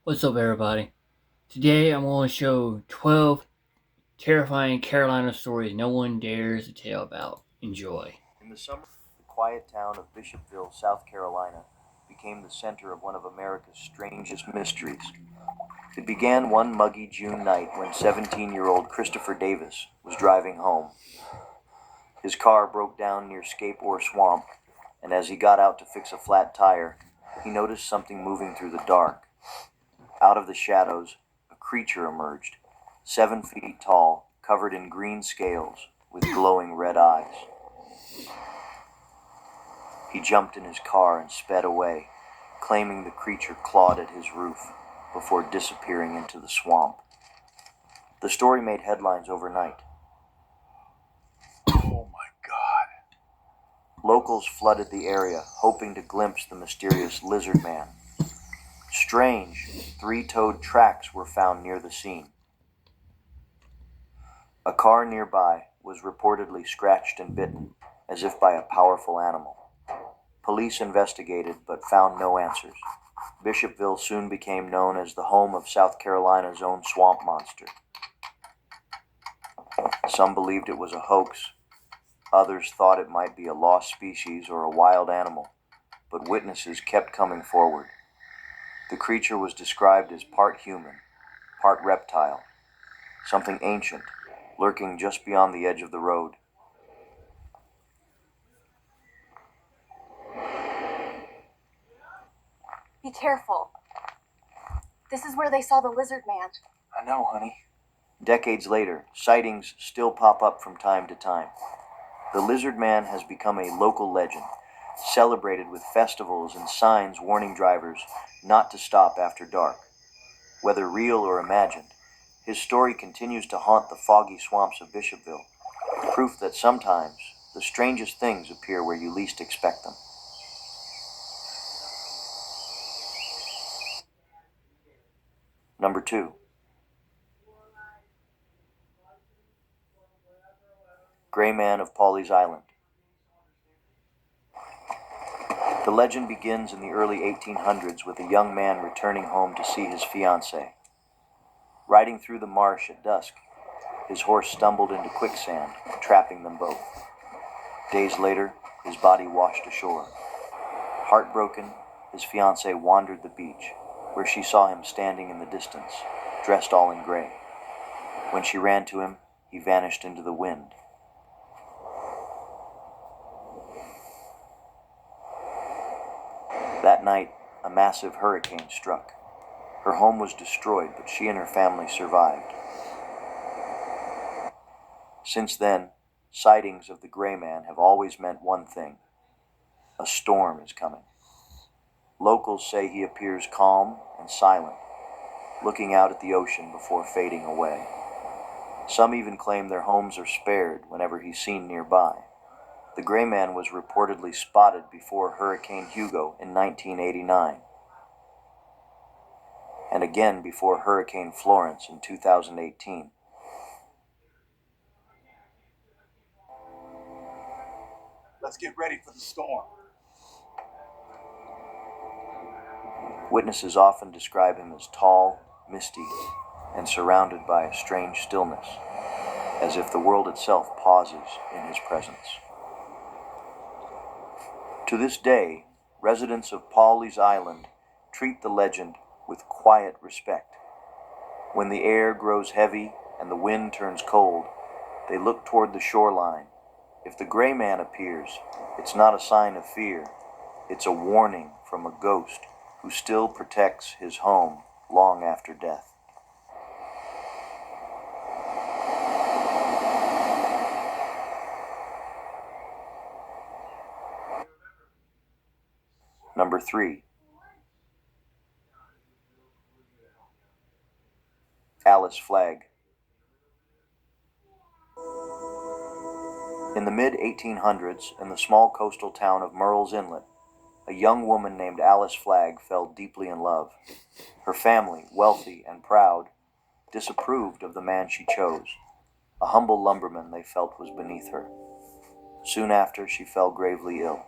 What's up, everybody? Today I'm going to show 12 terrifying Carolina stories no one dares to tell about. Enjoy. In the summer, the quiet town of Bishopville, South Carolina, became the center of one of America's strangest mysteries. It began one muggy June night when 17-year-old Christopher Davis was driving home. His car broke down near Scape Ore Swamp, and as he got out to fix a flat tire, he noticed something moving through the dark. Out of the shadows, a creature emerged, 7 feet tall, covered in green scales, with glowing red eyes. He jumped in his car and sped away, claiming the creature clawed at his roof before disappearing into the swamp. The story made headlines overnight. Oh my God. Locals flooded the area, hoping to glimpse the mysterious lizard man. Strange, 3-toed tracks were found near the scene. A car nearby was reportedly scratched and bitten, as if by a powerful animal. Police investigated but found no answers. Bishopville soon became known as the home of South Carolina's own swamp monster. Some believed it was a hoax. Others thought it might be a lost species or a wild animal, but witnesses kept coming forward. The creature was described as part human, part reptile, something ancient, lurking just beyond the edge of the road. Be careful. This is where they saw the lizard man. I know, honey. Decades later, sightings still pop up from time to time. The lizard man has become a local legend, celebrated with festivals and signs warning drivers not to stop after dark. Whether real or imagined, his story continues to haunt the foggy swamps of Bishopville, proof that sometimes the strangest things appear where you least expect them. Number 2. Gray Man of Pawleys Island. The legend begins in the early 1800s with a young man returning home to see his fiancée. Riding through the marsh at dusk, his horse stumbled into quicksand, trapping them both. Days later, his body washed ashore. Heartbroken, his fiancée wandered the beach, where she saw him standing in the distance, dressed all in gray. When she ran to him, he vanished into the wind. That night, a massive hurricane struck. Her home was destroyed, but she and her family survived. Since then, sightings of the Gray Man have always meant one thing: a storm is coming. Locals say he appears calm and silent, looking out at the ocean before fading away. Some even claim their homes are spared whenever he's seen nearby. The Gray Man was reportedly spotted before Hurricane Hugo in 1989, and again before Hurricane Florence in 2018. Let's get ready for the storm. Witnesses often describe him as tall, misty, and surrounded by a strange stillness, as if the world itself pauses in his presence. To this day, residents of Pawleys Island treat the legend with quiet respect. When the air grows heavy and the wind turns cold, they look toward the shoreline. If the Gray Man appears, it's not a sign of fear. It's a warning from a ghost who still protects his home long after death. Number 3. Alice Flagg. In the mid-1800s, in the small coastal town of Murrells Inlet, a young woman named Alice Flagg fell deeply in love. Her family, wealthy and proud, disapproved of the man she chose. A humble lumberman they felt was beneath her. Soon after, she fell gravely ill.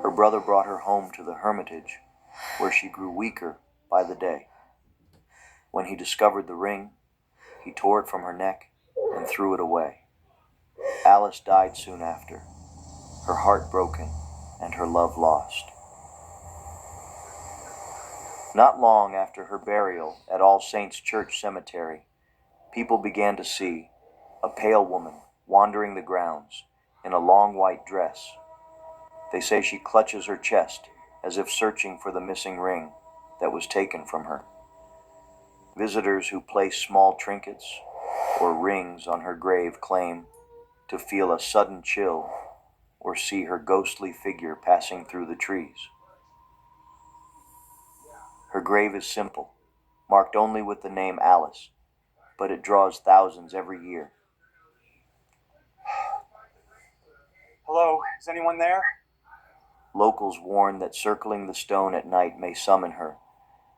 Her brother brought her home to the Hermitage, where she grew weaker by the day. When he discovered the ring, he tore it from her neck and threw it away. Alice died soon after, her heart broken and her love lost. Not long after her burial at All Saints Church Cemetery, people began to see a pale woman wandering the grounds in a long white dress. They say she clutches her chest as if searching for the missing ring that was taken from her. Visitors who place small trinkets or rings on her grave claim to feel a sudden chill or see her ghostly figure passing through the trees. Her grave is simple, marked only with the name Alice, but it draws thousands every year. Hello, is anyone there? Locals warn that circling the stone at night may summon her,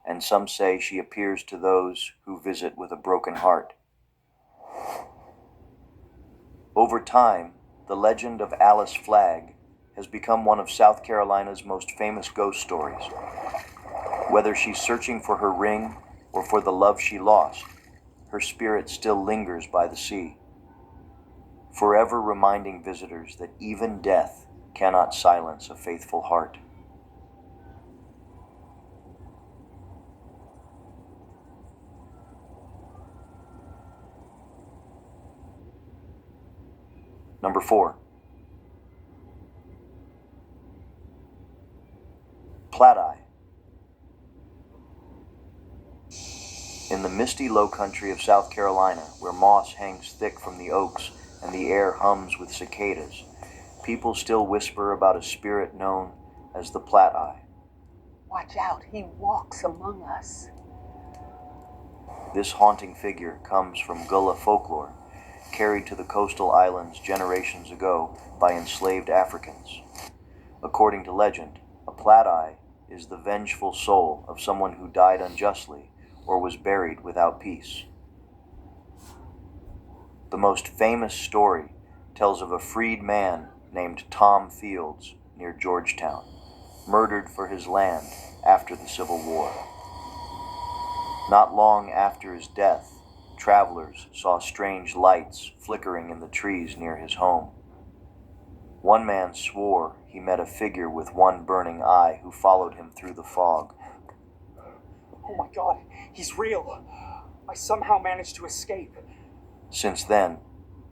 and some say she appears to those who visit with a broken heart. Over time, the legend of Alice Flagg has become one of South Carolina's most famous ghost stories. Whether she's searching for her ring or for the love she lost, her spirit still lingers by the sea, forever reminding visitors that even death cannot silence a faithful heart. Number 4. Platt-Eye. In the misty low country of South Carolina, where moss hangs thick from the oaks and the air hums with cicadas, people still whisper about a spirit known as the Platt-Eye. Watch out, he walks among us. This haunting figure comes from Gullah folklore, carried to the coastal islands generations ago by enslaved Africans. According to legend, a Platt-Eye is the vengeful soul of someone who died unjustly or was buried without peace. The most famous story tells of a freed man named Tom Fields near Georgetown, murdered for his land after the Civil War. Not long after his death, travelers saw strange lights flickering in the trees near his home. One man swore he met a figure with one burning eye who followed him through the fog. Oh my god, he's real. I somehow managed to escape. Since then,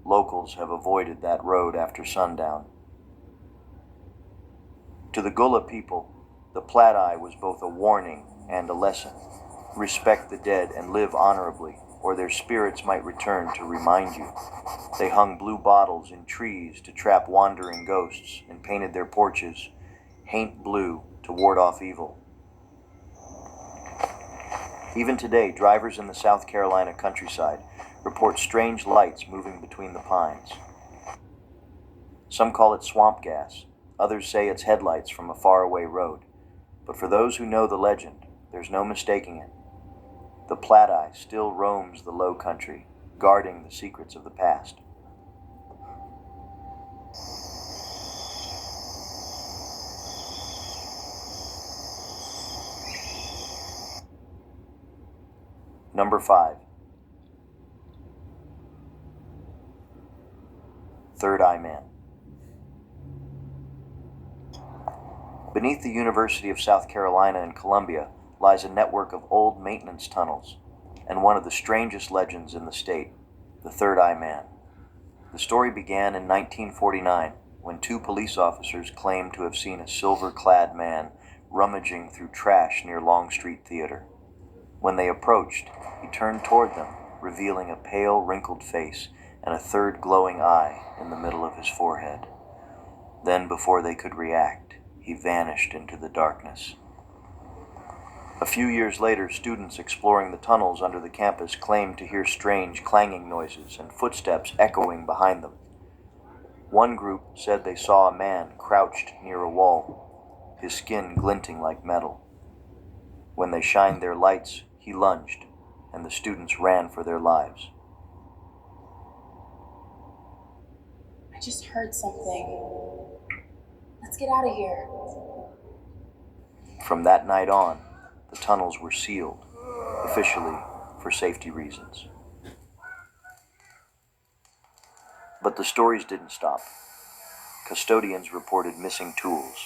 locals have avoided that road after sundown. To the Gullah people, the Platt-Eye was both a warning and a lesson. Respect the dead and live honorably, or their spirits might return to remind you. They hung blue bottles in trees to trap wandering ghosts and painted their porches haint blue to ward off evil. Even today, drivers in the South Carolina countryside report strange lights moving between the pines. Some call it swamp gas, others say it's headlights from a faraway road. But for those who know the legend, there's no mistaking it. The Platt-Eye still roams the low country, guarding the secrets of the past. Number 5. Third Eye Man. Beneath the University of South Carolina in Columbia lies a network of old maintenance tunnels, and one of the strangest legends in the state, the Third Eye Man. The story began in 1949, when 2 police officers claimed to have seen a silver-clad man rummaging through trash near Longstreet Theater. When they approached, he turned toward them, revealing a pale, wrinkled face and a third glowing eye in the middle of his forehead. Then, before they could react, he vanished into the darkness. A few years later, students exploring the tunnels under the campus claimed to hear strange clanging noises and footsteps echoing behind them. One group said they saw a man crouched near a wall, his skin glinting like metal. When they shined their lights, he lunged, and the students ran for their lives. I just heard something. Let's get out of here. From that night on, the tunnels were sealed, officially for safety reasons. But the stories didn't stop. Custodians reported missing tools,